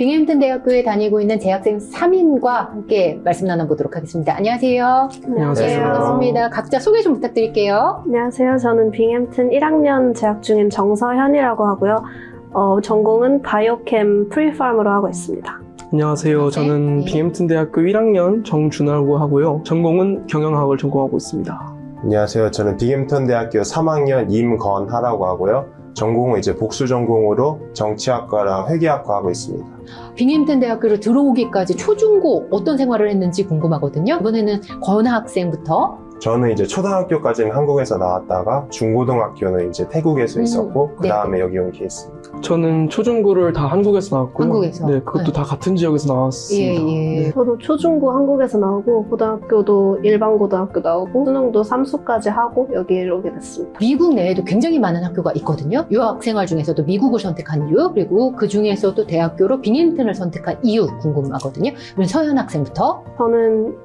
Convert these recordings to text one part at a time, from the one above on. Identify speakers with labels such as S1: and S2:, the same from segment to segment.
S1: 빙햄튼 대학교에 다니고 있는 재학생 3인과 함께 말씀 나눠보도록 하겠습니다. 안녕하세요.
S2: 안녕하세요.
S1: 네, 반갑습니다. 각자 소개 좀 부탁드릴게요.
S2: 안녕하세요. 저는 빙햄튼 1학년 재학 중인 정서현이라고 하고요. 전공은 바이오캠 프리팜으로 하고 있습니다.
S3: 안녕하세요. 저는
S1: 네.
S3: 빙햄튼 대학교 1학년 정준하고 하고요. 전공은 경영학을 전공하고 있습니다.
S4: 안녕하세요. 저는 빙햄튼 대학교 3학년 임건하라고 하고요. 전공은 이제 복수 전공으로 정치학과랑 회계학과 하고 있습니다.
S1: 빙햄튼 대학교로 들어오기까지 초중고 어떤 생활을 했는지 궁금하거든요. 이번에는 권 학생부터.
S4: 저는 이제 초등학교까지는 한국에서 나왔다가 중고등학교는 이제 태국에서 있었고 그 다음에 여기 온 케이스입니다.
S3: 저는 초중고를 다 한국에서 나왔고요.
S1: 한국에서?
S3: 네, 그것도
S1: 네.
S3: 다 같은 지역에서 나왔습니다.
S1: 예.
S2: 저도 초중고 한국에서 나오고 고등학교도 일반 고등학교 나오고 수능도 3수까지 하고 여기로 오게 됐습니다.
S1: 미국 내에도 굉장히 많은 학교가 있거든요. 유학 생활 중에서도 미국을 선택한 이유, 그리고 그 중에서도 대학교로 빙햄튼을 선택한 이유 궁금하거든요. 그럼 서현 학생부터.
S2: 저는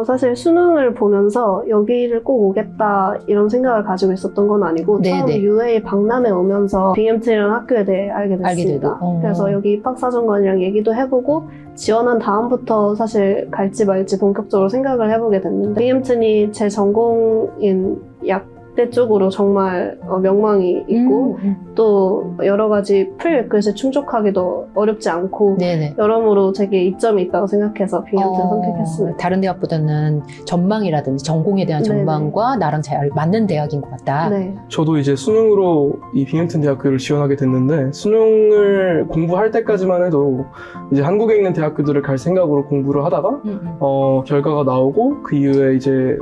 S2: 사실 수능을 보면서 여기를 꼭 오겠다 이런 생각을 가지고 있었던 건 아니고
S1: 네네.
S2: 처음 UA 박람회 오면서 빙햄튼이라는 학교에 대해 알게 됐습니다.
S1: 되고.
S2: 그래서 여기 입학사정관이랑 얘기도 해보고 지원한 다음부터 사실 갈지 말지 본격적으로 생각을 해보게 됐는데 빙햄튼이 제 전공인 약대 쪽으로 정말 명망이 있고 또 여러 가지 프리레퀴짓에 충족하기도 어렵지 않고
S1: 네네.
S2: 여러모로 되게 이점이 있다고 생각해서 빙햄튼 선택했습니다.
S1: 다른 대학보다는 전망이라든지 전공에 대한
S2: 네네.
S1: 전망과 나랑 잘 맞는 대학인 것 같다.
S2: 네.
S3: 저도 이제 수능으로 이 빙햄튼 대학교를 지원하게 됐는데 수능을 공부할 때까지만 해도 이제 한국에 있는 대학교들을 갈 생각으로 공부를 하다가 결과가 나오고 그 이후에 이제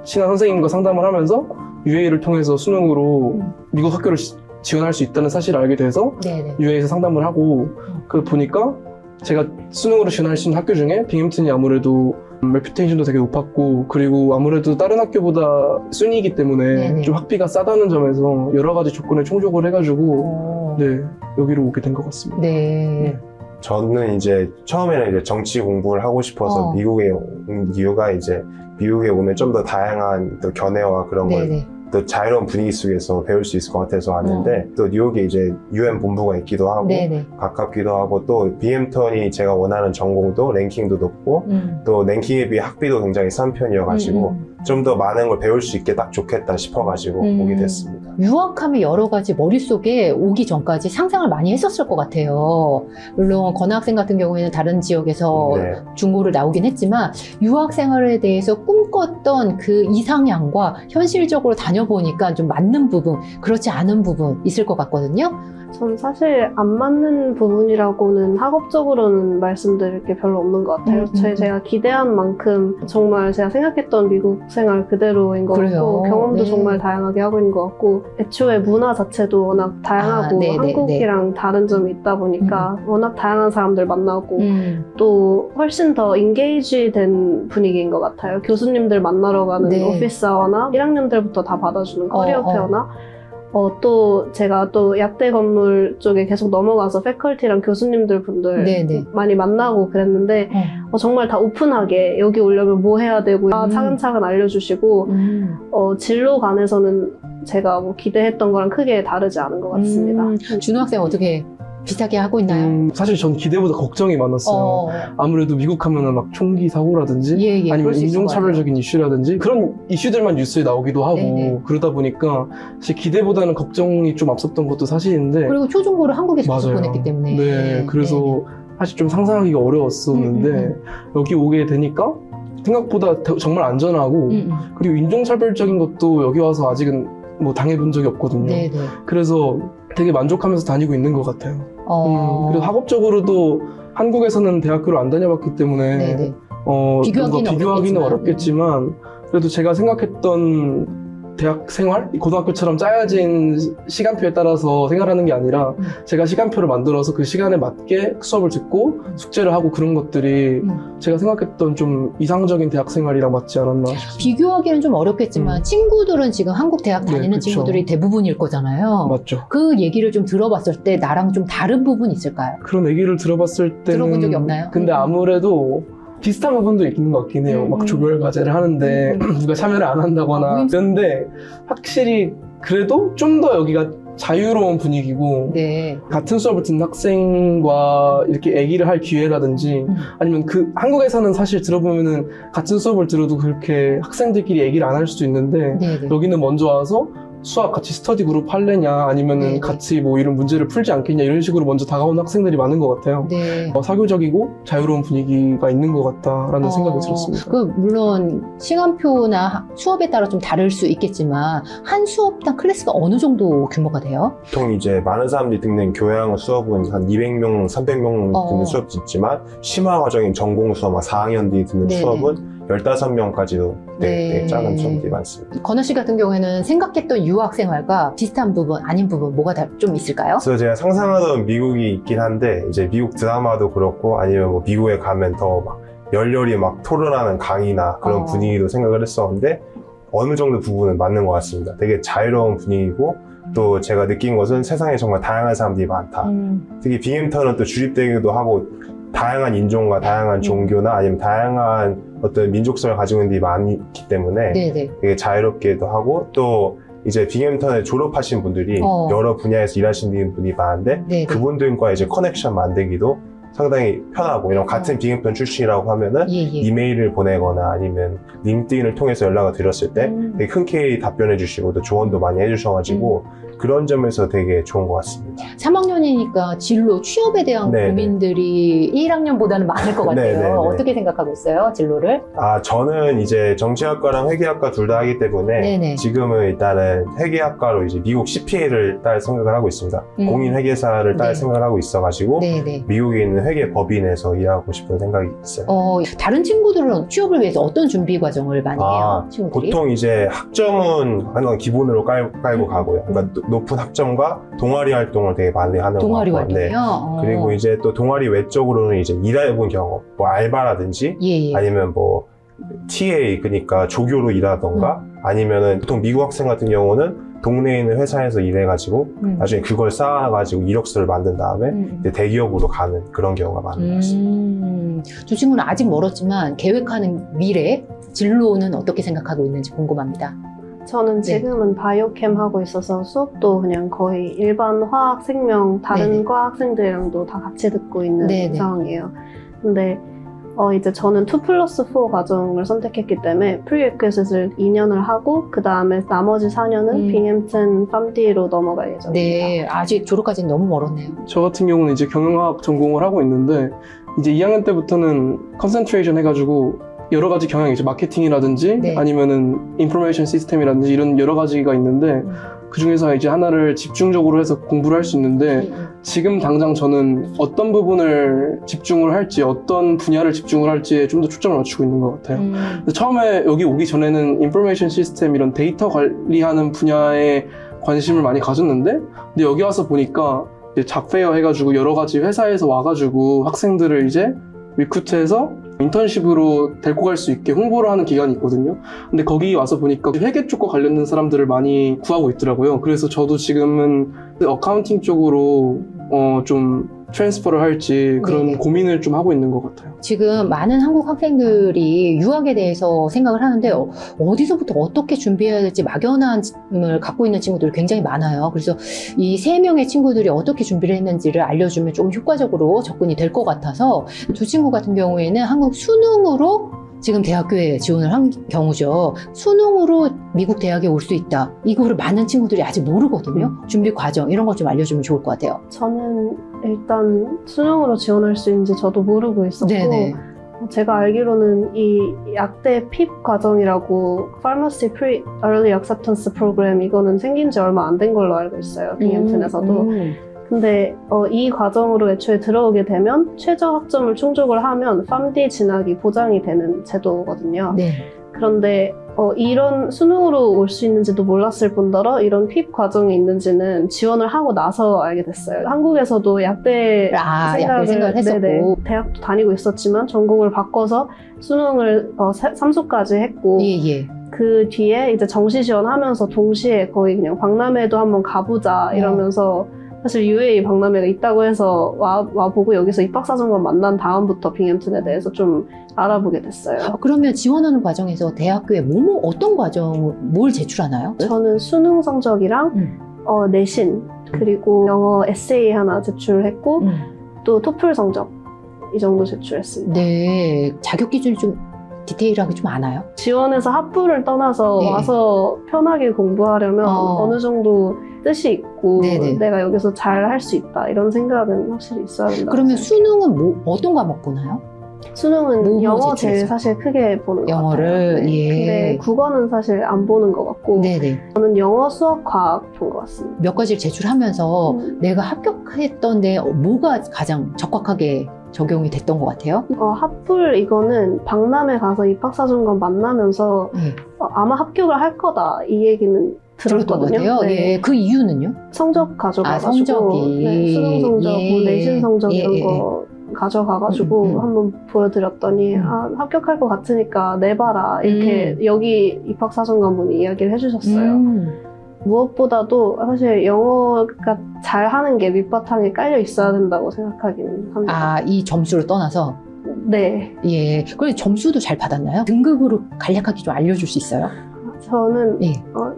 S3: 신한 선생님과 상담을 하면서 UA를 통해서 수능으로 미국 학교를 지원할 수 있다는 사실을 알게 돼서
S1: 네네.
S3: UA에서 상담을 하고 그 보니까 제가 수능으로 지원할 수 있는 학교 중에 빙햄튼이 아무래도 레퓨테이션도 되게 높았고 그리고 아무래도 다른 학교보다 순위이기 때문에
S1: 네네.
S3: 좀 학비가 싸다는 점에서 여러 가지 조건을 충족을 해가지고 네 여기로 오게 된 것 같습니다.
S1: 네.
S4: 저는 이제 처음에는 이제 정치 공부를 하고 싶어서 미국에 온 이유가 이제 미국에 오면 좀 더 다양한 또 견해와 그런 걸
S1: 네네.
S4: 또 자유로운 분위기 속에서 배울 수 있을 것 같아서 왔는데 또 뉴욕에 이제 UN 본부가 있기도 하고
S1: 네네.
S4: 가깝기도 하고 또 빙햄튼이 제가 원하는 전공도 랭킹도 높고 또 랭킹에 비해 학비도 굉장히 싼 편이어가지고 좀 더 많은 걸 배울 수 있게 딱 좋겠다 싶어가지고 오게 됐습니다.
S1: 유학하면 여러 가지 머릿속에 오기 전까지 상상을 많이 했었을 것 같아요. 물론 권학생 같은 경우에는 다른 지역에서
S4: 네.
S1: 중고를 나오긴 했지만 유학 생활에 대해서 꿈꿨던 그 이상향과 현실적으로 다녀보니까 좀 맞는 부분, 그렇지 않은 부분 있을 것 같거든요.
S2: 전 사실 안 맞는 부분이라고는 학업적으로는 말씀드릴 게 별로 없는 것 같아요. 제가 기대한 만큼 정말 제가 생각했던 미국 생활 그대로인 것
S1: 그래요?
S2: 같고 경험도
S1: 네.
S2: 정말 다양하게 하고 있는 것 같고 애초에 문화 자체도 워낙 다양하고
S1: 네네,
S2: 한국이랑 다른 점이 있다 보니까 워낙 다양한 사람들 만나고 또 훨씬 더 인게이지 된 분위기인 것 같아요. 교수님들 만나러 가는
S1: 네.
S2: 오피스아워나 1학년들부터 다 받아주는 커리어 페어나 또 제가 또 약대 건물 쪽에 계속 넘어가서 패컬티랑 교수님들 분들
S1: 네네.
S2: 많이 만나고 그랬는데 정말 다 오픈하게 여기 오려면 뭐 해야 되고 차근차근 알려주시고 진로관에서는 제가 뭐 기대했던 거랑 크게 다르지 않은 것 같습니다.
S1: 준호 학생 어떻게 비슷하게 하고 있나요?
S3: 사실 전 기대보다 걱정이 많았어요. 아무래도 미국 하면은 막 총기 사고라든지
S1: 예,
S3: 아니면
S1: 그럴 수 있을 것
S3: 인종차별적인 이슈라든지 그런 이슈들만 뉴스에 나오기도 하고
S1: 네네.
S3: 그러다 보니까 사실 기대보다는 걱정이 좀 앞섰던 것도 사실인데
S1: 그리고 초중고를 한국에서 계속
S3: 맞아요.
S1: 보냈기 때문에.
S3: 네, 그래서 사실 좀 상상하기가 어려웠었는데 여기 오게 되니까 생각보다 정말 안전하고 그리고 인종차별적인 것도 여기 와서 아직은 뭐 당해본 적이 없거든요.
S1: 네네.
S3: 그래서 되게 만족하면서 다니고 있는 것 같아요. 그리고 학업적으로도 한국에서는 대학교를 안 다녀봤기 때문에
S1: 네네.
S3: 비교하기는
S1: 어렵겠지만.
S3: 어렵겠지만 그래도 제가 생각했던 대학 생활? 고등학교처럼 짜여진 시간표에 따라서 생활하는 게 아니라 제가 시간표를 만들어서 그 시간에 맞게 수업을 듣고 숙제를 하고 그런 것들이 제가 생각했던 좀 이상적인 대학 생활이랑 맞지 않았나 싶습니다.
S1: 비교하기는 좀 어렵겠지만 친구들은 지금 한국 대학 다니는
S3: 네, 그쵸.
S1: 친구들이 대부분일 거잖아요.
S3: 맞죠.
S1: 그 얘기를 좀 들어봤을 때 나랑 좀 다른 부분이 있을까요?
S3: 그런 얘기를 들어봤을 때는
S1: 들어본 적이 없나요?
S3: 근데 아무래도 비슷한 부분도 있는 것 같긴 해요. 막 조별 과제를 하는데 누가 참여를 안 한다거나 그런데 확실히 그래도 좀 더 여기가 자유로운 분위기고
S1: 네.
S3: 같은 수업을 듣는 학생과 이렇게 얘기를 할 기회라든지 아니면 한국에서는 사실 들어보면은 같은 수업을 들어도 그렇게 학생들끼리 얘기를 안 할 수도 있는데
S1: 네네.
S3: 여기는 먼저 와서 수학 같이 스터디 그룹 할래냐 아니면은
S1: 네네.
S3: 같이 뭐 이런 문제를 풀지 않겠냐 이런 식으로 먼저 다가오는 학생들이 많은 것 같아요.
S1: 네.
S3: 사교적이고 자유로운 분위기가 있는 것 같다라는 생각이 들었습니다.
S1: 물론 시간표나 수업에 따라 좀 다를 수 있겠지만 한 수업당 클래스가 어느 정도 규모가 돼요?
S4: 보통 이제 많은 사람들이 듣는 교양 수업은 한 200명, 300명 듣는 수업도 있지만 심화 과정인 전공 수업, 막 4학년들이 듣는
S1: 네네.
S4: 수업은 15명까지도 되게
S1: 네.
S4: 작은 수업들이 많습니다.
S1: 건우 씨 같은 경우에는 생각했던 유학 생활과 비슷한 부분, 아닌 부분 뭐가 좀 있을까요?
S4: 그래서 제가 상상하던 미국이 있긴 한데 이제 미국 드라마도 그렇고 아니면 뭐 미국에 가면 더 막 열렬히 막 토론하는 강의나 그런 분위기도 생각을 했었는데 어느 정도 부분은 맞는 것 같습니다. 되게 자유로운 분위기고 또 제가 느낀 것은 세상에 정말 다양한 사람들이 많다. 특히 빙햄턴은 또 주립되기도 하고 다양한 인종과 다양한 종교나 아니면 다양한 어떤 민족성을 가지고 있는 분들이 많기 때문에
S1: 네네.
S4: 되게 자유롭기도 하고 또 이제 빙햄턴에 졸업하신 분들이 여러 분야에서 일하시는 분이 많은데
S1: 네네.
S4: 그분들과 이제 커넥션 만들기도 상당히 편하고 이런 같은 빙햄턴 출신이라고 하면은
S1: 예, 예.
S4: 이메일을 보내거나 아니면 링크드인을 통해서 연락을 드렸을 때 되게 흔쾌히 답변해 주시고 또 조언도 많이 해주셔가지고 그런 점에서 되게 좋은 것 같습니다.
S1: 3학년이니까 진로, 취업에 대한
S4: 네네.
S1: 고민들이 1학년보다는 많을 것 같아요.
S4: 네네네.
S1: 어떻게 생각하고 있어요, 진로를?
S4: 저는 이제 정치학과랑 회계학과 둘 다 하기 때문에
S1: 네네.
S4: 지금은 일단은 회계학과로 이제 미국 CPA를 딸 생각을 하고 있습니다. 공인회계사를 딸
S1: 네.
S4: 생각을 하고 있어가지고
S1: 네네.
S4: 미국에 있는 회계법인에서 일하고 싶은 생각이 있어요.
S1: 다른 친구들은 취업을 위해서 어떤 준비 과정을 많이 해요, 친구들이?
S4: 보통 이제 학점은 항상 기본으로 깔고 가고요. 그러니까 높은 학점과 동아리 활동을 되게 많이 하는
S1: 동아리
S4: 것 같고요.
S1: 활동이요?
S4: 그리고 이제 또 동아리 외적으로는 이제 일해본 경험, 뭐 알바라든지
S1: 예, 예.
S4: 아니면 뭐 TA, 그러니까 조교로 일하던가 아니면은 보통 미국 학생 같은 경우는 동네에 있는 회사에서 일해가지고 나중에 그걸 쌓아가지고 이력서를 만든 다음에 이제 대기업으로 가는 그런 경우가 많은 것 같습니다.
S1: 두 친구는 아직 멀었지만 계획하는 미래, 진로는 어떻게 생각하고 있는지 궁금합니다.
S2: 저는 지금은 바이오캠 하고 있어서 수업도 그냥 거의 일반 화학, 생명, 다른
S1: 네네.
S2: 과학생들이랑도 다 같이 듣고 있는
S1: 네네.
S2: 상황이에요. 근데 이제 저는 2+4 과정을 선택했기 때문에 프리리퀴짓을 2년을 하고 그 다음에 나머지 4년은 빙햄튼 팜디로 넘어갈 예정입니다.
S1: 네, 아직 졸업까지는 너무 멀었네요.
S3: 저 같은 경우는 이제 경영학 전공을 하고 있는데 이제 2학년 때부터는 컨센트레이션 해가지고 여러 가지 경영, 이제 마케팅이라든지
S1: 네.
S3: 아니면은 인포메이션 시스템이라든지 이런 여러 가지가 있는데 그 중에서 이제 하나를 집중적으로 해서 공부를 할 수 있는데 지금 당장 저는 어떤 부분을 집중을 할지 어떤 분야를 집중을 할지에 좀 더 초점을 맞추고 있는 것 같아요. 근데 처음에 여기 오기 전에는 인포메이션 시스템 이런 데이터 관리하는 분야에 관심을 많이 가졌는데 근데 여기 와서 보니까 이제 잡페어 해가지고 여러 가지 회사에서 와가지고 학생들을 이제 리크루트해서 인턴십으로 데리고 갈 수 있게 홍보를 하는 기관이 있거든요. 근데 거기 와서 보니까 회계 쪽과 관련된 사람들을 많이 구하고 있더라고요. 그래서 저도 지금은 어카운팅 쪽으로 좀 트랜스퍼를 할지 그런
S1: 네네.
S3: 고민을 좀 하고 있는 것 같아요.
S1: 지금 많은 한국 학생들이 유학에 대해서 생각을 하는데 어디서부터 어떻게 준비해야 될지 막연함을 갖고 있는 친구들이 굉장히 많아요. 그래서 이 3명의 친구들이 어떻게 준비를 했는지를 알려주면 좀 효과적으로 접근이 될 것 같아서 두 친구 같은 경우에는 한국 수능으로 지금 대학교에 지원을 한 경우죠. 수능으로 미국 대학에 올 수 있다. 이거를 많은 친구들이 아직 모르거든요. 준비 과정 이런 걸 좀 알려주면 좋을 것 같아요.
S2: 저는 일단 수능으로 지원할 수 있는지 저도 모르고 있었고
S1: 네네.
S2: 제가 알기로는 이 약대 PIP 과정이라고 Pharmacy Pre-Early Acceptance Program 이거는 생긴 지 얼마 안 된 걸로 알고 있어요. 빙햄튼에서도. 근데 이 과정으로 애초에 들어오게 되면 최저 학점을 충족을 하면 팜디 진학이 보장이 되는 제도거든요.
S1: 네.
S2: 그런데 이런 수능으로 올 수 있는지도 몰랐을 뿐더러 이런 PIP 과정이 있는지는 지원을 하고 나서 알게 됐어요. 한국에서도 약대
S1: 생각을 했었고.
S2: 네네, 대학도 다니고 있었지만 전공을 바꿔서 수능을 3수까지 했고
S1: 예.
S2: 그 뒤에 이제 정시 지원하면서 동시에 거의 그냥 박람회도 한번 가보자 이러면서 사실 UAE 박람회가 있다고 해서 와보고 여기서 입학사정관 만난 다음부터 빙햄튼에 대해서 좀 알아보게 됐어요.
S1: 그러면 지원하는 과정에서 대학교에 어떤 과정, 뭘 제출하나요?
S2: 저는 수능 성적이랑 내신, 그리고 영어 에세이 하나 제출했고, 또 토플 성적 이 정도 제출했습니다.
S1: 네. 자격 기준이 좀 디테일하게 좀 많아요?
S2: 지원해서 학부를 떠나서
S1: 네.
S2: 와서 편하게 공부하려면 어느 정도 뜻이 있고
S1: 네네.
S2: 내가 여기서 잘 할 수 있다 이런 생각은 확실히 있어야 된다.
S1: 그러면 수능은 뭐 어떤 과목 보나요?
S2: 수능은
S1: 뭐
S2: 영어
S1: 제출했어요?
S2: 제일 사실 크게 보는 것
S1: 영어를,
S2: 같아요. 네.
S1: 예.
S2: 근데 국어는 사실 안 보는 것 같고
S1: 네네.
S2: 저는 영어, 수학, 과학 본 것 같습니다.
S1: 몇 가지를 제출하면서
S2: 음.
S1: 내가 합격했던데 뭐가 가장 적확하게 적용이 됐던 것 같아요?
S2: 합불 이거는 박람회 가서 입학사정관 만나면서
S1: 네.
S2: 아마 합격을 할 거다 이 얘기는
S1: 들었던 것
S2: 들었거든요.
S1: 같아요.
S2: 네.
S1: 예. 그 이유는요?
S2: 성적 가져가가지고
S1: 성적이.
S2: 네, 수능 성적,
S1: 예.
S2: 뭐 내신 성적
S1: 예,
S2: 이런
S1: 예,
S2: 거 가져가가지고 한번 보여드렸더니 합격할 것 같으니까 내봐라 이렇게 여기 입학사정관분이 이야기를 해주셨어요. 무엇보다도 사실 영어가 잘하는 게 밑바탕에 깔려 있어야 된다고 생각하기는 합니다.
S1: 아, 이 점수를 떠나서?
S2: 네.
S1: 예. 그래서 점수도 잘 받았나요? 등급으로 간략하게 좀 알려줄 수 있어요?
S2: 저는
S1: 예.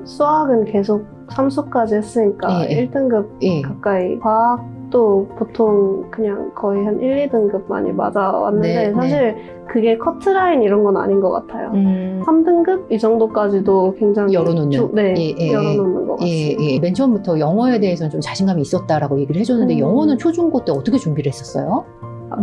S2: 수학은 계속 3수까지 했으니까
S1: 예, 예.
S2: 1등급
S1: 예.
S2: 가까이, 과학도 보통 그냥 거의 한 1, 2등급 많이 맞아왔는데
S1: 네,
S2: 사실 그게 커트라인 이런 건 아닌 것 같아요. 3등급 이 정도까지도 굉장히
S1: 열어놓는.
S2: 네,
S1: 예, 예,
S2: 열어놓는 것
S1: 예,
S2: 같습니다.
S1: 예. 맨 처음부터 영어에 대해서는 좀 자신감이 있었다라고 얘기를 해줬는데 영어는 초중고 때 어떻게 준비를 했었어요?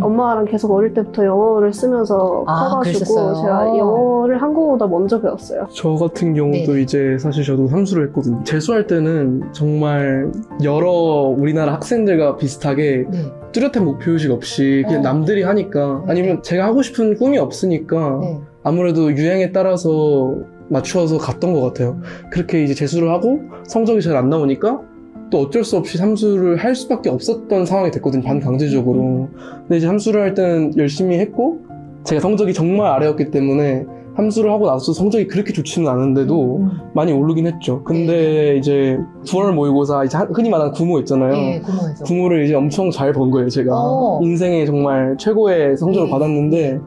S2: 엄마랑 계속 어릴 때부터 영어를 쓰면서 커가지고
S1: 그랬었어요.
S2: 제가 영어를 한국어보다 먼저 배웠어요.
S3: 저 같은 경우도
S1: 네.
S3: 이제 사실 저도 삼수를 했거든요. 재수할 때는 정말 여러 우리나라 학생들과 비슷하게
S1: 네.
S3: 뚜렷한 목표의식 없이 그냥 남들이 하니까
S1: 네.
S3: 아니면 제가 하고 싶은 꿈이 없으니까
S1: 네.
S3: 아무래도 유행에 따라서 맞추어서 갔던 것 같아요. 그렇게 이제 재수를 하고 성적이 잘 안 나오니까 또 어쩔 수 없이 삼수를 할 수밖에 없었던 상황이 됐거든요. 반강제적으로. 근데 이제 삼수를 할 때는 열심히 했고 제가 성적이 정말 아래였기 때문에 함수를 하고 나서 성적이 그렇게 좋지는 않은데도 많이 오르긴 했죠. 근데 이제 9월 모의고사, 이제 흔히 말하는 구모 있잖아요.
S1: 예, 구모에서.
S3: 구모를 이제 엄청 잘 본 거예요, 제가.
S1: 어.
S3: 인생에 정말 최고의 성적을
S1: 예.
S3: 받았는데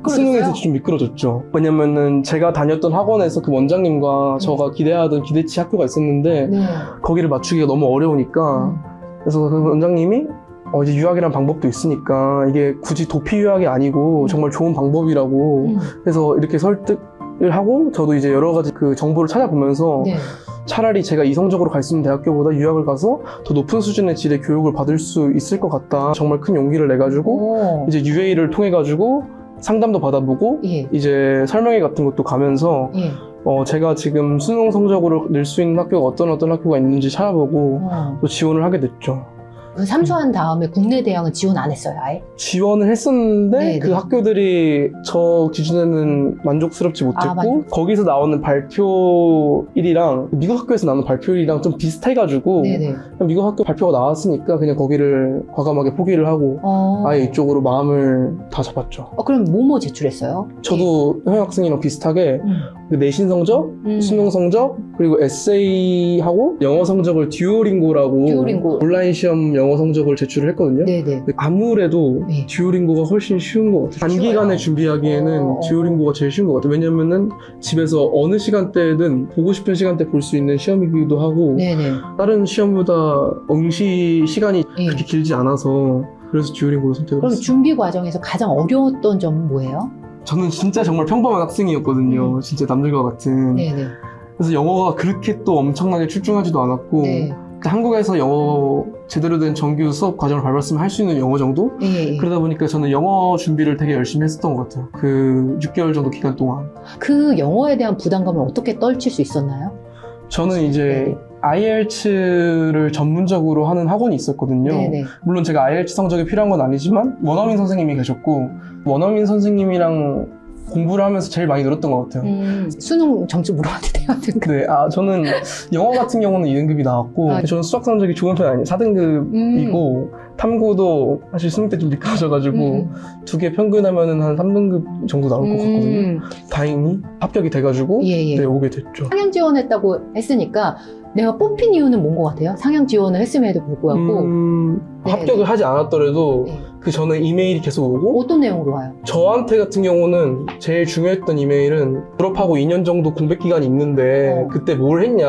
S3: 수능에서 좀 미끄러졌죠. 왜냐면은 제가 다녔던 학원에서 그 원장님과 저가 기대하던 기대치 학교가 있었는데
S1: 네.
S3: 거기를 맞추기가 너무 어려우니까 그래서 그 원장님이 이제 유학이란 방법도 있으니까 이게 굳이 도피 유학이 아니고 정말 좋은 방법이라고 해서 이렇게 설득을 하고 저도 이제 여러 가지 그 정보를 찾아보면서
S1: 네.
S3: 차라리 제가 이성적으로 갈 수 있는 대학교보다 유학을 가서 더 높은 수준의 질의 교육을 받을 수 있을 것 같다. 정말 큰 용기를 내가지고
S1: 오.
S3: 이제 UA를 통해가지고 상담도 받아보고
S1: 예.
S3: 이제 설명회 같은 것도 가면서
S1: 예.
S3: 제가 지금 수능 성적으로 낼 수 있는 학교가 어떤 학교가 있는지 찾아보고 또 지원을 하게 됐죠.
S1: 그 삼수한 다음에 국내 대학은 지원 안 했어요, 아예?
S3: 지원을 했었는데
S1: 네,
S3: 그
S1: 네.
S3: 학교들이 저 기준에는 만족스럽지 못했고 거기서 나오는 발표일이랑 미국 학교에서 나오는 발표일이랑 좀 비슷해가지고
S1: 네네.
S3: 그냥 미국 학교 발표가 나왔으니까 그냥 거기를 과감하게 포기를 하고 아예 이쪽으로 마음을 다 잡았죠.
S1: 그럼 뭐뭐 제출했어요?
S3: 저도 해외 학생이랑 비슷하게 그 내신 성적, 수능 성적, 그리고 에세이하고 영어 성적을 듀오링고라고
S1: 듀오링고.
S3: 온라인 시험 영어 성적을 제출을 했거든요.
S1: 네네.
S3: 아무래도
S1: 네.
S3: 듀오링고가 훨씬 쉬운 것 같아요. 단기간에 준비하기에는 듀오링고가 제일 쉬운 것 같아요. 왜냐면은 집에서 어느 시간대든 보고 싶은 시간대 볼 수 있는 시험이기도 하고
S1: 네네.
S3: 다른 시험보다 응시 시간이
S1: 예.
S3: 그렇게 길지 않아서 그래서 듀오링고를 선택을
S1: 그럼
S3: 했어요.
S1: 준비 과정에서 가장 어려웠던 점은 뭐예요?
S3: 저는 진짜 정말 평범한 학생이었거든요. 진짜 남들과 같은.
S1: 네네.
S3: 그래서 영어가 그렇게 또 엄청나게 출중하지도 않았고
S1: 네.
S3: 한국에서 영어 제대로 된 정규 수업 과정을 밟았으면 할 수 있는 영어 정도?
S1: 예.
S3: 그러다 보니까 저는 영어 준비를 되게 열심히 했었던 것 같아요. 그 6개월 정도 기간 동안.
S1: 그 영어에 대한 부담감을 어떻게 떨칠 수 있었나요?
S3: 저는 이제
S1: 네.
S3: IELTS를 전문적으로 하는 학원이 있었거든요.
S1: 네네.
S3: 물론 제가 IELTS 성적이 필요한 건 아니지만 원어민 선생님이 계셨고 원어민 선생님이랑 공부를 하면서 제일 많이 늘었던 것 같아요.
S1: 수능 점수 물어봤는데 어떻게?
S3: 네, 저는 영어 같은 경우는 2등급이 나왔고 저는 수학 성적이 좋은 편이 아니에요. 4등급이고 탐구도 사실 수능 때 좀 미끄러져가지고 두 개 평균하면은 한 3등급 정도 나올 것 같거든요. 다행히 합격이 돼가지고
S1: 예.
S3: 네, 오게 됐죠.
S1: 상향 지원했다고 했으니까 내가 뽑힌 이유는 뭔 것 같아요? 상향 지원을 했음에도 불구하고 네,
S3: 합격을
S1: 네.
S3: 하지 않았더라도
S1: 네.
S3: 그 전에 이메일이 계속 오고
S1: 어떤 내용으로 와요?
S3: 저한테 같은 경우는 제일 중요했던 이메일은 졸업하고 2년 정도 공백 기간이 있는데 그때 뭘 했냐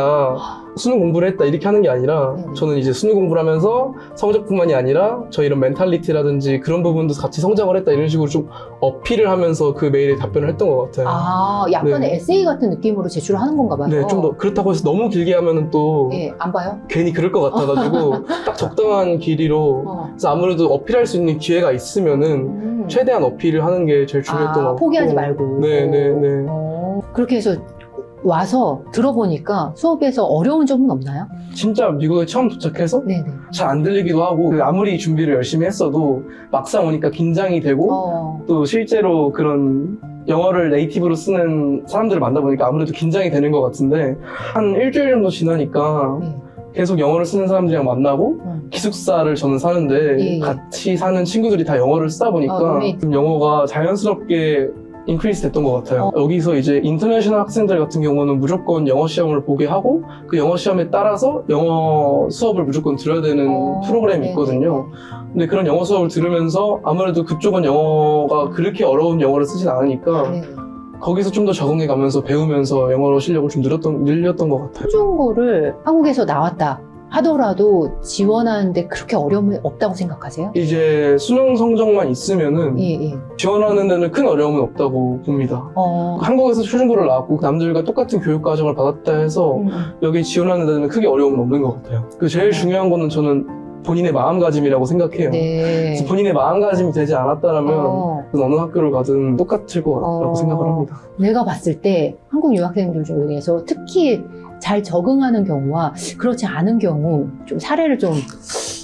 S3: 수능 공부를 했다 이렇게 하는 게 아니라
S1: 네네.
S3: 저는 이제 수능 공부를 하면서 성적뿐만이 아니라 저 이런 멘탈리티라든지 그런 부분도 같이 성장을 했다 이런 식으로 좀 어필을 하면서 그 메일에 답변을 했던 것 같아요.
S1: 아, 약간의
S3: 네.
S1: 에세이 같은 느낌으로 제출을 하는 건가 봐요.
S3: 네, 좀 더 그렇다고 해서 너무 길게 하면은 또
S1: 예, 안 봐요?
S3: 괜히 그럴 것 같아가지고 딱 적당한 길이로 그래서 아무래도 어필할 수 있는 기회가 있으면은 최대한 어필을 하는 게 제일 중요했던 것 같고
S1: 포기하지 말고.
S3: 네네네.
S1: 그렇게 해서 와서 들어보니까 수업에서 어려운 점은 없나요?
S3: 진짜 미국에 처음 도착해서
S1: 네네.
S3: 잘 안 들리기도 하고 아무리 준비를 열심히 했어도 막상 오니까 긴장이 되고 또 실제로 그런 영어를 네이티브로 쓰는 사람들을 만나보니까 아무래도 긴장이 되는 것 같은데 한 일주일 정도 지나니까
S1: 네.
S3: 계속 영어를 쓰는 사람들이랑 만나고 기숙사를 저는 사는데
S1: 예.
S3: 같이 사는 친구들이 다 영어를 쓰다 보니까 좀 영어가 자연스럽게 인크리스 됐던 것 같아요. 여기서 이제 인터내셔널 학생들 같은 경우는 무조건 영어 시험을 보게 하고 그 영어 시험에 따라서 영어 수업을 무조건 들어야 되는 프로그램이 있거든요. 근데 그런 영어 수업을 들으면서 아무래도 그쪽은 영어가 그렇게 어려운 영어를 쓰진 않으니까
S1: 네.
S3: 거기서 좀 더 적응해 가면서 배우면서 영어 실력을 좀 늘렸던 것 같아요.
S1: 한중고를 한국에서 나왔다 하더라도 지원하는데 그렇게 어려움이 없다고 생각하세요?
S3: 이제 수능 성적만 있으면은
S1: 예.
S3: 지원하는 데는 큰 어려움은 없다고 봅니다. 한국에서 초중고를 나왔고 남들과 똑같은 교육 과정을 받았다 해서 여기 지원하는 데는 크게 어려움은 없는 것 같아요. 그 제일 중요한 거는 저는 본인의 마음가짐이라고 생각해요.
S1: 네.
S3: 그래서 본인의 마음가짐이 되지 않았다라면 어느 학교를 가든 똑같을 거라고 생각을 합니다.
S1: 내가 봤을 때 한국 유학생들 중에서 특히 잘 적응하는 경우와 그렇지 않은 경우 좀 사례를 좀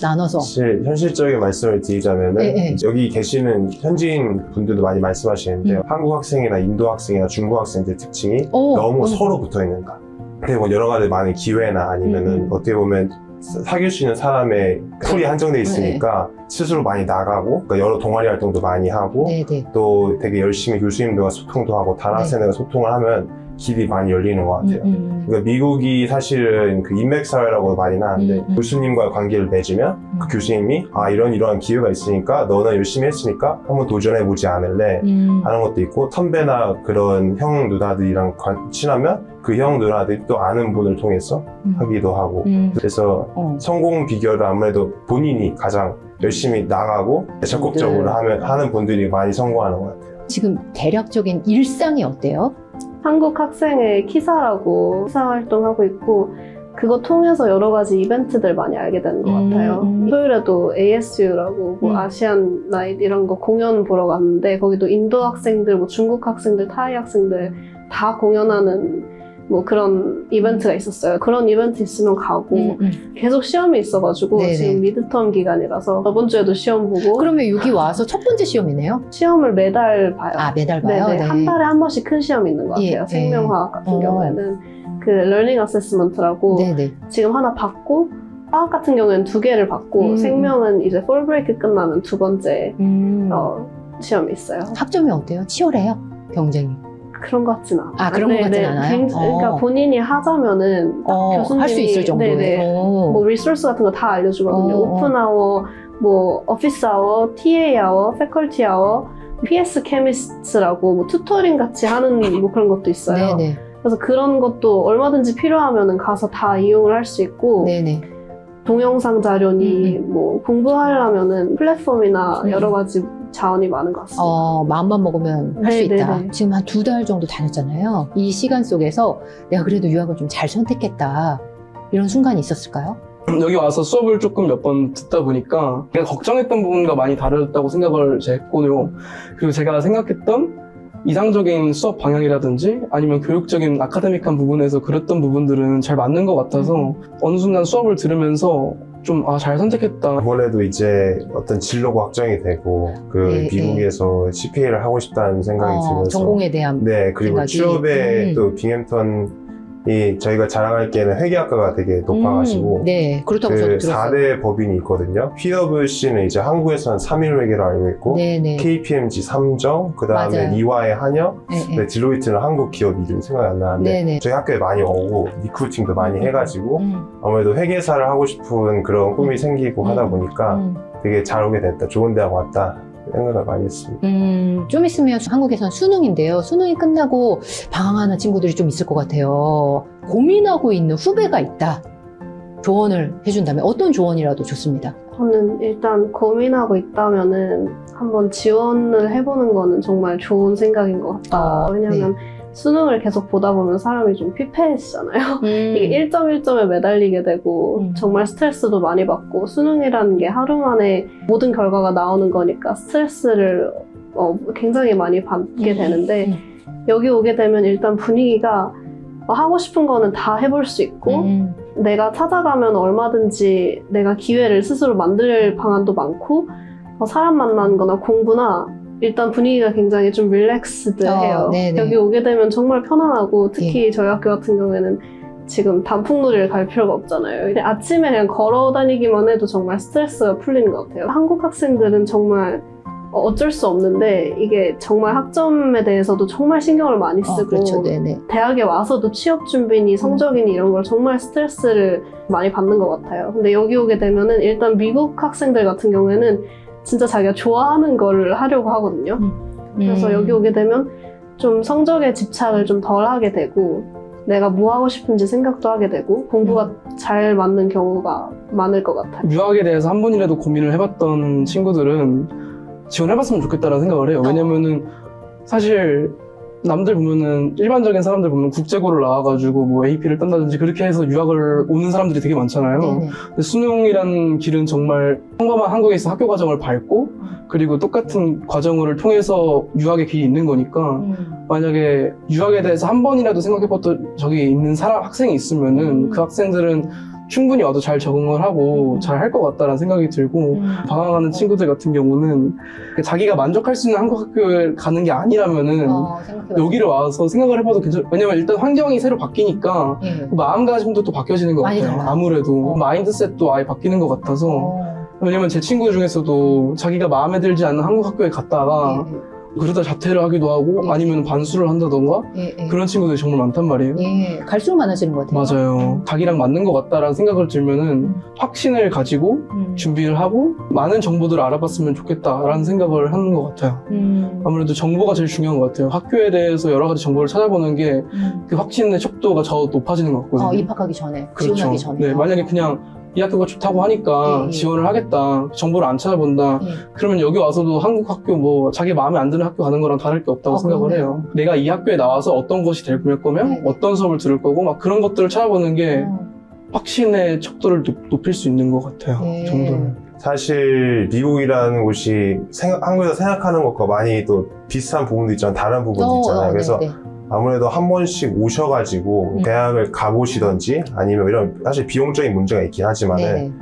S1: 나눠서
S4: 사실 현실적인 말씀을 드리자면은
S1: 네.
S4: 여기 계시는 현지인 분들도 많이 말씀하시는데요. 한국 학생이나 인도 학생이나 중국 학생들 특징이 너무 서로 붙어 있는다. 근데 뭐 여러 가지 많은 기회나 아니면은 어떻게 보면 사귈 수 있는 사람의 풀이 한정돼 있으니까 스스로 많이 나가고 그러니까 여러 동아리 활동도 많이 하고 또 되게 열심히 교수님들과 소통도 하고 다른 학생들과 소통을 하면 길이 많이 열리는 것 같아요. 그러니까 미국이 사실은 그 인맥사회라고 많이 하는데 교수님과 관계를 맺으면 그 교수님이 이런 기회가 있으니까 너는 열심히 했으니까 한번 도전해보지 않을래 하는 것도 있고 선배나 그런 형 누나들이랑 친하면 그 형 누나들이 또 아는 분을 통해서 하기도 하고 그래서 성공 비결을 아무래도 본인이 가장 열심히 나가고 적극적으로 하는 분들이 많이 성공하는 것 같아요.
S1: 지금 대략적인 일상이 어때요?
S2: 한국 학생의 키사라고 키사 활동하고 있고 그거 통해서 여러 가지 이벤트들 많이 알게 되는 것 같아요. 토요일에도 ASU라고 뭐 아시안 나잇 이런 거 공연 보러 갔는데 거기도 인도 학생들, 뭐 중국 학생들, 타이 학생들 다 공연하는 뭐 그런 이벤트가 있었어요. 그런 이벤트 있으면 가고 계속 시험이 있어가지고 지금 미드텀 기간이라서 저번 주에도 시험 보고
S1: 그러면 여기 와서 첫 번째 시험이네요?
S2: 시험을 매달 봐요.
S1: 매달 봐요?
S2: 네네. 한 달에 한 번씩 큰 시험이 있는 것 같아요. 생명화학 같은 경우에는 그 learning assessment라고 지금 하나 받고 화학 같은 경우에는 2개를 받고 생명은 이제 fall break 끝나면 2번째 시험이 있어요.
S1: 학점이 어때요? 치열해요? 경쟁이?
S2: 그런 것 같진 않아요.
S1: 그런 것 같진 않아요?
S2: 그러니까 본인이 하자면은 교수님이
S1: 할 수 있을 정도에
S2: 뭐 리소스 같은 거 다 알려주거든요. 오픈아워, 뭐 오피스아워, TA아워, 패컬티아워, PS 케미스트라고 뭐 튜터링 같이 하는 뭐 그런 것도 있어요. 그래서 그런 것도 얼마든지 필요하면은 가서 다 이용을 할 수 있고 동영상 자료니 뭐 공부하려면은 플랫폼이나 여러 가지 자원이 많은 것 같습니다.
S1: 마음만 먹으면 할 수 있다. 지금 한 2달 정도 다녔잖아요. 이 시간 속에서 내가 그래도 유학을 좀 잘 선택했다. 이런 순간이 있었을까요?
S3: 여기 와서 수업을 조금 몇 번 듣다 보니까 제가 걱정했던 부분과 많이 다르다고 생각을 했고요. 그리고 제가 생각했던 이상적인 수업 방향이라든지 아니면 교육적인 아카데믹한 부분에서 그랬던 부분들은 잘 맞는 것 같아서 어느 순간 수업을 들으면서 좀 잘 선택했다.
S4: 이번에도 이제 어떤 진로가 확정이 되고 미국에서 CPA를 하고 싶다는 생각이 들면서
S1: 전공에 대한
S4: 그리고
S1: 생각이.
S4: 취업에 또 빙햄턴이 저희가 자랑할 게는 회계학과가 되게 높아가지고
S1: 그렇다고 저도 들었어요.
S4: 4대 법인이 있거든요. PwC는 이제 한국에서는 3일 회계로 알고 있고 KPMG 3정, 그 다음에 이화의 한역, 딜로이트는 한국 기업 이름 생각이 안 나는데 저희 학교에 많이 오고 리크루팅도 많이 해가지고 아무래도 회계사를 하고 싶은 그런 꿈이 생기고 하다 보니까 되게 잘 오게 됐다. 좋은 대학 왔다. 생각을 많이 했습니다.
S1: 좀 있으면 한국에선 수능인데요. 수능이 끝나고 방황하는 친구들이 좀 있을 것 같아요. 고민하고 있는 후배가 있다. 조언을 해준다면 어떤 조언이라도 좋습니다.
S2: 저는 일단 고민하고 있다면은 한번 지원을 해보는 거는 정말 좋은 생각인 것 같다. 왜냐면 수능을 계속 보다 보면 사람이 좀 피폐해지잖아요. 이게 1점 1점에 매달리게 되고 정말 스트레스도 많이 받고 수능이라는 게 하루 만에 모든 결과가 나오는 거니까 스트레스를 굉장히 많이 받게 되는데 여기 오게 되면 일단 분위기가 하고 싶은 거는 다 해볼 수 있고 내가 찾아가면 얼마든지 내가 기회를 스스로 만들 방안도 많고 사람 만나는 거나 공부나 일단 분위기가 굉장히 좀 릴렉스드해요. 여기 오게 되면 정말 편안하고 특히 저희 학교 같은 경우에는 지금 단풍놀이를 갈 필요가 없잖아요. 근데 아침에 그냥 걸어 다니기만 해도 정말 스트레스가 풀리는 것 같아요. 한국 학생들은 정말 어쩔 수 없는데 이게 정말 학점에 대해서도 정말 신경을 많이 쓰고
S1: 그렇죠.
S2: 대학에 와서도 취업 준비니 성적이니 이런 걸 정말 스트레스를 많이 받는 것 같아요. 근데 여기 오게 되면은 일단 미국 학생들 같은 경우에는 진짜 자기가 좋아하는 거를 하려고 하거든요. 그래서 여기 오게 되면 좀 성적에 집착을 좀 덜 하게 되고 내가 뭐 하고 싶은지 생각도 하게 되고 공부가 잘 맞는 경우가 많을 것 같아요.
S3: 유학에 대해서 한 번이라도 고민을 해봤던 친구들은 지원해봤으면 좋겠다라는 생각을 해요. 왜냐면은 사실 남들 보면은 일반적인 사람들 보면 국제고를 나와가지고 뭐 AP를 딴다든지 그렇게 해서 유학을 오는 사람들이 되게 많잖아요. 근데 수능이라는 길은 정말 평범한 한국에서 학교 과정을 밟고 그리고 똑같은 과정을 통해서 유학의 길이 있는 거니까 만약에 유학에 대해서 한 번이라도 생각해봤던 적이 있는 학생이 있으면은 그 학생들은 충분히 와도 잘 적응을 하고 잘 할 것 같다라는 생각이 들고 방황하는 친구들 같은 경우는 자기가 만족할 수 있는 한국 학교에 가는 게 아니라면은 여기를 와서 생각을 해봐도 괜찮아요. 왜냐면 일단 환경이 새로 바뀌니까 그 마음가짐도 또 바뀌어지는 것 같아요. 아무래도 마인드셋도 아예 바뀌는 것 같아서 왜냐면 제 친구 중에서도 자기가 마음에 들지 않는 한국 학교에 갔다가 그러다 자퇴를 하기도 하고 아니면 반수를 한다던가 그런 친구들이 정말 많단 말이에요.
S1: 갈수록 많아지는 것 같아요.
S3: 맞아요. 자기랑 맞는 것 같다라는 생각을 들면은 확신을 가지고 준비를 하고 많은 정보들을 알아봤으면 좋겠다라는 생각을 하는 것 같아요. 아무래도 정보가 제일 중요한 것 같아요. 학교에 대해서 여러 가지 정보를 찾아보는 게 그 확신의 촉도가 더 높아지는 것 같거든요.
S1: 입학하기 전에,
S3: 그렇죠.
S1: 지원하기 전에.
S3: 네, 만약에 그냥 이 학교가 좋다고 하니까 지원을 하겠다, 정보를 안 찾아본다, 그러면 여기 와서도 한국 학교 뭐 자기 마음에 안 드는 학교 가는 거랑 다를 게 없다고 생각을 해요. 내가 이 학교에 나와서 어떤 것이 될 거면 어떤 수업을 들을 거고 막 그런 것들을 찾아보는 게 확신의 척도를 높일 수 있는 것 같아요. 정도는.
S4: 사실 미국이라는 곳이 한국에서 생각하는 것과 많이 또 비슷한 부분도 있지만 다른 부분도 있잖아요. 그래서 아무래도 한 번씩 오셔가지고 대학을 가보시던지 아니면 이런 사실 비용적인 문제가 있긴 하지만은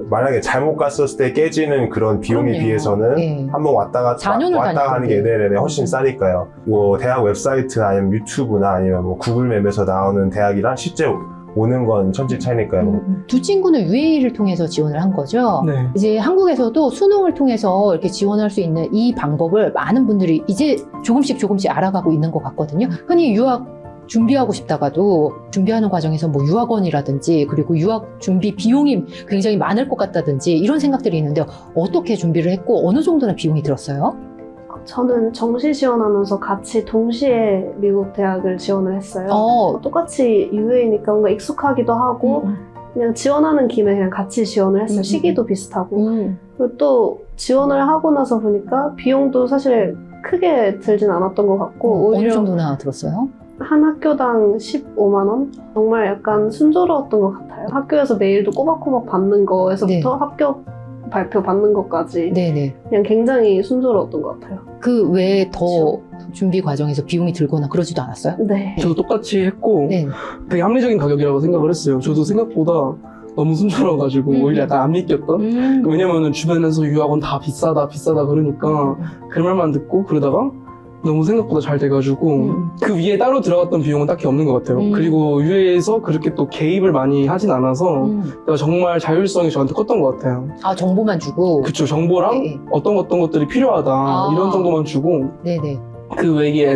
S4: 만약에 잘못 갔었을 때 깨지는 그런 비용에 비해서는 한번 왔다 가는 게 훨씬 싸니까요. 뭐 대학 웹사이트 아니면 유튜브나 아니면 뭐 구글맵에서 나오는 대학이랑 실제 오는 건 천지 차이니까요.
S1: 두 친구는 UA를 통해서 지원을 한 거죠. 이제 한국에서도 수능을 통해서 이렇게 지원할 수 있는 이 방법을 많은 분들이 이제 조금씩 알아가고 있는 것 같거든요. 흔히 유학 준비하고 싶다가도 준비하는 과정에서 뭐 유학원이라든지 그리고 유학 준비 비용이 굉장히 많을 것 같다든지 이런 생각들이 있는데 어떻게 준비를 했고 어느 정도나 비용이 들었어요?
S2: 저는 정시 지원하면서 같이 동시에 미국 대학을 지원을 했어요. 똑같이 UA니까 뭔가 익숙하기도 하고 그냥 지원하는 김에 그냥 같이 지원을 했어요. 시기도 비슷하고 그리고 또 지원을 하고 나서 보니까 비용도 사실 크게 들진 않았던 것 같고 오히려
S1: 어느 정도나 들었어요?
S2: 한 학교당 15만 원? 정말 약간 순조로웠던 것 같아요. 학교에서 메일도 꼬박꼬박 받는 거에서부터 합격 발표 받는 것까지 그냥 굉장히 순조로웠던 것 같아요.
S1: 그 외에 더 준비 과정에서 비용이 들거나 그러지도 않았어요?
S3: 저도 똑같이 했고 되게 합리적인 가격이라고 생각을 했어요. 저도 생각보다 너무 순조로워가지고 오히려 약간 안 믿겼던? 왜냐면은 주변에서 유학원 다 비싸다 그러니까 그 말만 듣고 그러다가 너무 생각보다 잘 돼가지고 그 위에 따로 들어갔던 비용은 딱히 없는 것 같아요. 그리고 UA에서 그렇게 또 개입을 많이 하진 않아서 내가 정말 자율성이 저한테 컸던 것 같아요.
S1: 정보만 주고?
S3: 그쵸. 정보랑 어떤 것들이 필요하다 이런 정도만 주고 그 외에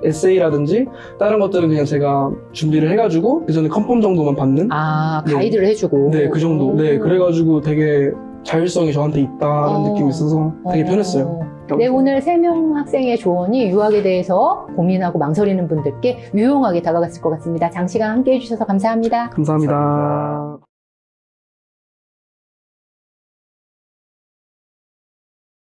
S3: 에세이라든지 다른 것들은 그냥 제가 준비를 해가지고 그 전에 컨펌 정도만 받는
S1: 가이드를 해주고?
S3: 그 정도. 그래가지고 되게 자율성이 저한테 있다는 느낌이 있어서 되게 편했어요.
S1: 네, 오늘 3명 학생의 조언이 유학에 대해서 고민하고 망설이는 분들께 유용하게 다가갔을 것 같습니다. 장시간 함께 해주셔서 감사합니다.
S3: 감사합니다.